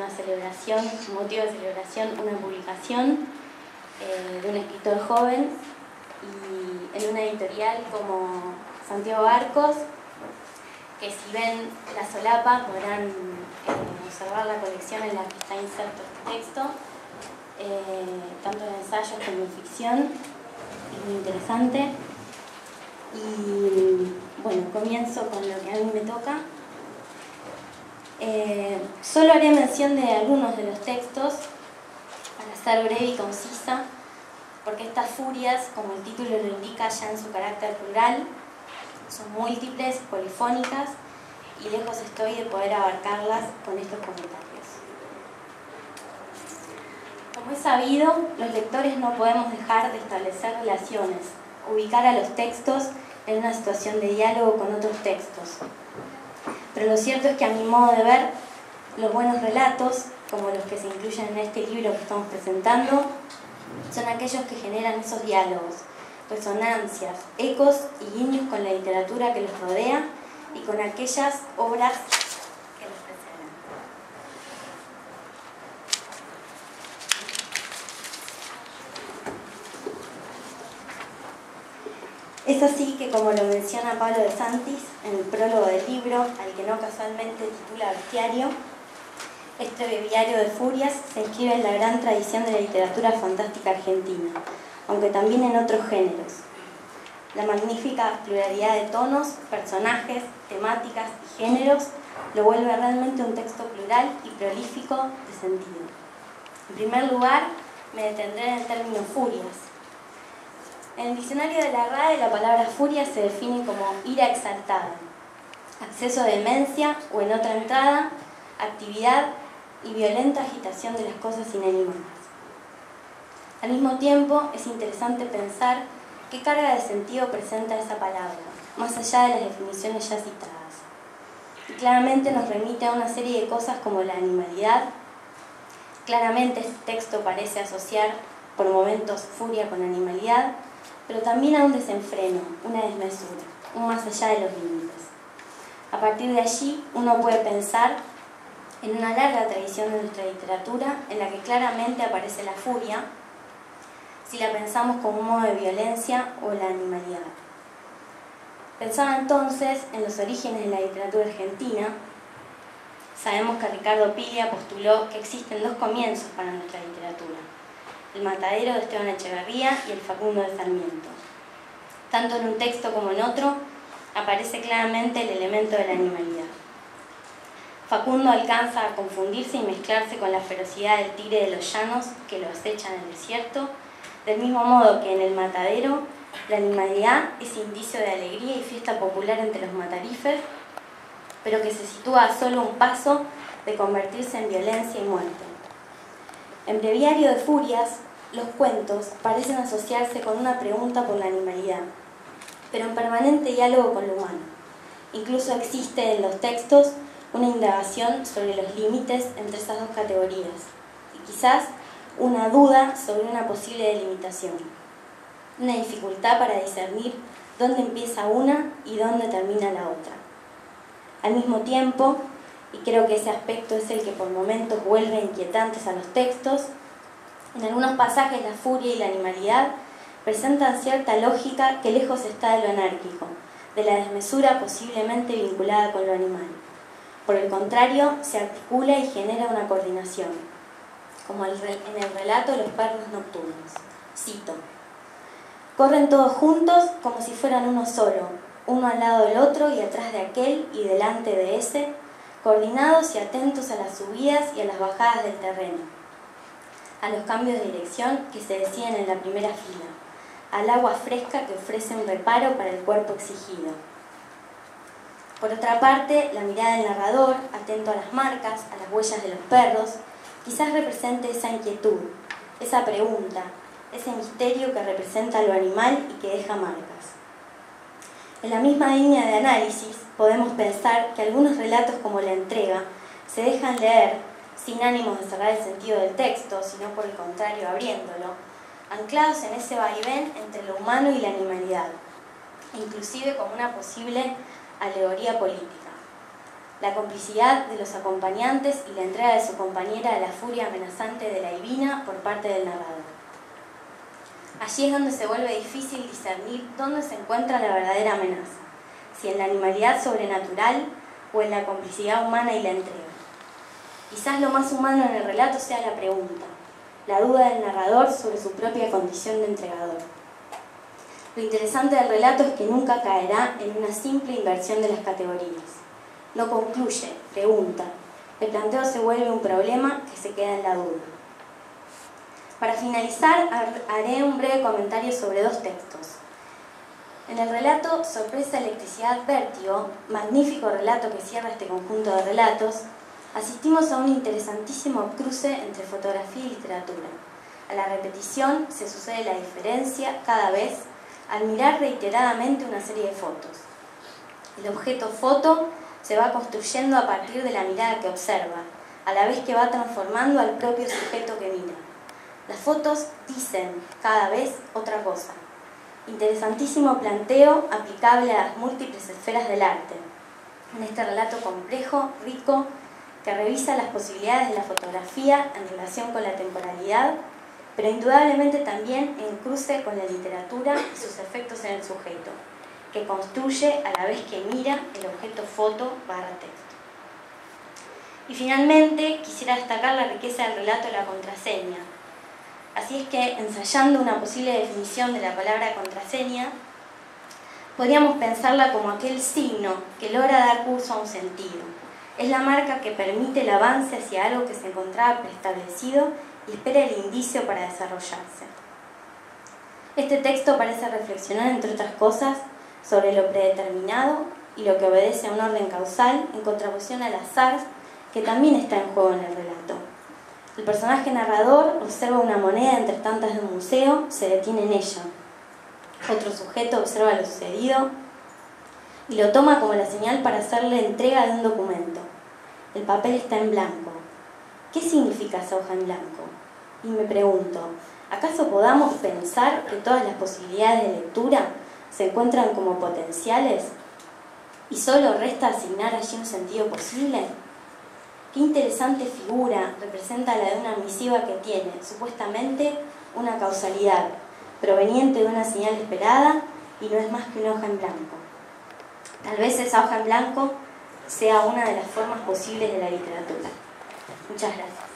celebración, un motivo de celebración, una publicación de un escritor joven, y en una editorial como Santiago Arcos, que si ven la solapa podrán observar la colección en la que está inserto este texto, tanto en ensayos como en ficción. Es muy interesante. Y bueno, comienzo con lo que a mí me toca. Solo haré mención de algunos de los textos para ser breve y concisa, porque estas furias, como el título lo indica ya en su carácter plural, son múltiples, polifónicas, y lejos estoy de poder abarcarlas con estos comentarios. Como es sabido, los lectores no podemos dejar de establecer relaciones, ubicar a los textos en una situación de diálogo con otros textos. Pero lo cierto es que a mi modo de ver, los buenos relatos, como los que se incluyen en este libro que estamos presentando, son aquellos que generan esos diálogos, resonancias, ecos y guiños con la literatura que los rodea y con aquellas obras que los preceden. Es así que, como lo menciona Pablo de Santis en el prólogo del libro, al que no casualmente titula Bestiario, este breviario de furias se inscribe en la gran tradición de la literatura fantástica argentina, aunque también en otros géneros. La magnífica pluralidad de tonos, personajes, temáticas y géneros lo vuelve realmente un texto plural y prolífico de sentido. En primer lugar, me detendré en el término furias. En el diccionario de la RAE, la palabra furia se define como ira exaltada, acceso de demencia o, en otra entrada, actividad y violenta agitación de las cosas inanimadas. Al mismo tiempo, es interesante pensar qué carga de sentido presenta esa palabra, más allá de las definiciones ya citadas. Y claramente nos remite a una serie de cosas como la animalidad. Claramente este texto parece asociar por momentos furia con animalidad, pero también a un desenfreno, una desmesura, un más allá de los límites. A partir de allí, uno puede pensar en una larga tradición de nuestra literatura en la que claramente aparece la furia, si la pensamos como un modo de violencia o la animalidad. Pensaba entonces en los orígenes de la literatura argentina. Sabemos que Ricardo Piglia postuló que existen dos comienzos para nuestra literatura: El matadero de Esteban Echeverría y El Facundo de Sarmiento. Tanto en un texto como en otro aparece claramente el elemento de la animalidad. Facundo alcanza a confundirse y mezclarse con la ferocidad del tigre de los llanos que lo acecha en el desierto, del mismo modo que en El matadero la animalidad es indicio de alegría y fiesta popular entre los matarifes, pero que se sitúa a solo un paso de convertirse en violencia y muerte. En Breviario de Furias, los cuentos parecen asociarse con una pregunta por la animalidad, pero en permanente diálogo con lo humano. Incluso existe en los textos una indagación sobre los límites entre esas dos categorías, y quizás una duda sobre una posible delimitación, una dificultad para discernir dónde empieza una y dónde termina la otra. Al mismo tiempo, y creo que ese aspecto es el que por momentos vuelve inquietantes a los textos, en algunos pasajes la furia y la animalidad presentan cierta lógica que lejos está de lo anárquico, de la desmesura posiblemente vinculada con lo animal. Por el contrario, se articula y genera una coordinación, como en el relato de los perros nocturnos. Cito: corren todos juntos como si fueran uno solo, uno al lado del otro y atrás de aquel y delante de ese, coordinados y atentos a las subidas y a las bajadas del terreno, a los cambios de dirección que se deciden en la primera fila, al agua fresca que ofrece un reparo para el cuerpo exigido. Por otra parte, la mirada del narrador, atento a las marcas, a las huellas de los perros, quizás represente esa inquietud, esa pregunta, ese misterio que representa lo animal y que deja marcas. En la misma línea de análisis, podemos pensar que algunos relatos como La entrega se dejan leer sin ánimos de cerrar el sentido del texto, sino por el contrario abriéndolo, anclados en ese vaivén entre lo humano y la animalidad, inclusive como una posible alegoría política. la complicidad de los acompañantes y la entrega de su compañera a la furia amenazante de la divina por parte del narrador. Allí es donde se vuelve difícil discernir dónde se encuentra la verdadera amenaza, si en la animalidad sobrenatural o en la complicidad humana y la entrega. Quizás lo más humano en el relato sea la pregunta, la duda del narrador sobre su propia condición de entregador. Lo interesante del relato es que nunca caerá en una simple inversión de las categorías. No concluye, pregunta. El planteo se vuelve un problema que se queda en la duda. Para finalizar, haré un breve comentario sobre dos textos. En el relato Sorpresa, Electricidad, Vértigo, magnífico relato que cierra este conjunto de relatos, asistimos a un interesantísimo cruce entre fotografía y literatura. A la repetición se sucede la diferencia cada vez al mirar reiteradamente una serie de fotos. El objeto foto se va construyendo a partir de la mirada que observa, a la vez que va transformando al propio sujeto que mira. Las fotos dicen cada vez otra cosa. Interesantísimo planteo aplicable a las múltiples esferas del arte. En este relato complejo, rico, que revisa las posibilidades de la fotografía en relación con la temporalidad, pero indudablemente también en cruce con la literatura y sus efectos en el sujeto, que construye a la vez que mira el objeto foto/texto. Y finalmente quisiera destacar la riqueza del relato de la contraseña. Así es que, ensayando una posible definición de la palabra contraseña, podríamos pensarla como aquel signo que logra dar curso a un sentido. Es la marca que permite el avance hacia algo que se encontraba preestablecido y espera el indicio para desarrollarse. Este texto parece reflexionar, entre otras cosas, sobre lo predeterminado y lo que obedece a un orden causal en contraposición al azar que también está en juego en el relato. El personaje narrador observa una moneda entre tantas de un museo, se detiene en ella. Otro sujeto observa lo sucedido y lo toma como la señal para hacerle entrega de un documento. El papel está en blanco. ¿Qué significa esa hoja en blanco? Y me pregunto, ¿acaso podamos pensar que todas las posibilidades de lectura se encuentran como potenciales y solo resta asignar allí un sentido posible? Qué interesante figura representa la de una misiva que tiene, supuestamente, una causalidad proveniente de una señal esperada y no es más que una hoja en blanco. Tal vez esa hoja en blanco sea una de las formas posibles de la literatura. Muchas gracias.